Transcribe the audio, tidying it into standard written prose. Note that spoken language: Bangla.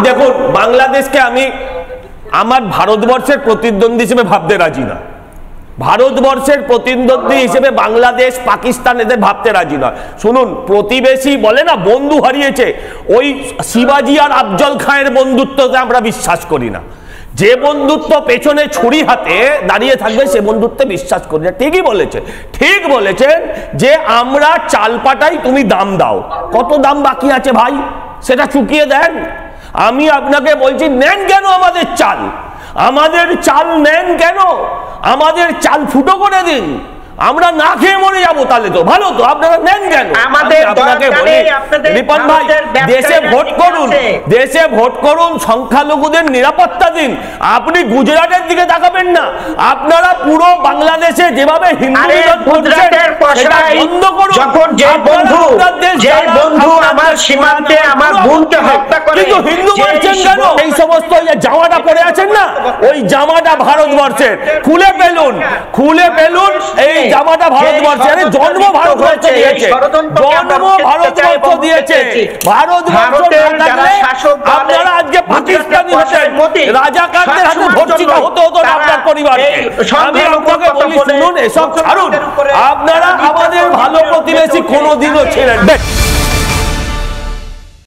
দেখুন, বাংলাদেশকে আমি আমার ভারতবর্ষের প্রতিদ্বন্দ্বী হিসেবে ভাবতে রাজি না। ভারতবর্ষের প্রতিদ্বন্দ্বী হিসেবে বাংলাদেশ, পাকিস্তান এদের ভাবতে রাজি নয়। শুনুন, প্রতিবেশী বলে না বন্ধু হারিয়েছে, ওই শিবাজি আর আফজল খাঁয়ের বন্ধুত্বতে আমরা বিশ্বাস করি না। যে বন্ধুত্ব পেছনে ছুরি হাতে দাঁড়িয়ে থাকবে সে বন্ধুত্বে বিশ্বাস করি না। ঠিকই বলেছে, ঠিক বলেছেন যে আমরা চাল পাঠাই, তুমি দাম দাও। কত দাম বাকি আছে ভাই সেটা চুকিয়ে দেন। আমি আপনাকে বলছি, নেন কেন আমাদের চাল? আমাদের চাল নেন কেন? আমাদের চাল ফুটো করে দিন, আমরা না খেয়ে মরে যাবো। তাহলে তো ভালো, তো আপনারা নেন কেন? আপনাকে বলি রিপন ভাই, দেশে ভোট করুন, দেশে ভোট করুন, সংখ্যালঘুদের নিরাপত্তা দিন। আপনি গুজরাটের দিকে তাকাবেন না। আপনারা পুরো বাংলাদেশে যেভাবে হিন্দু বিরোধ করছেন সেটা বন্ধ করুন। যখন যে বন্ধু আমার সীমান্তে আমার বোনকে হত্যা করে, কিন্তু হিন্দু মারছেন কেন? এই সমস্ত জামাটা পরে আছেন না, ওই জামাটা ভারতবর্ষের, খুলে ফেলুন, খুলে ফেলুন। এই জামাটা ভারতবর্ষের, জন্ম ভারতবর্ষ দিয়েছে, জন্ম ভারতবর্ষ দিয়েছে। ভারতবর্ষ আপনারা আজকে পাকিস্তানি হতেন, রাজাকারদের হাতে ভর্তিকা হতে হতো না আপনার পরিবারকে। আমি আপনাকে বলি, শুনুন, এসব ছাড়ুন। আপনারা আমাদের ভালো প্রতিবেশী কোনোদিনও ছিলেন।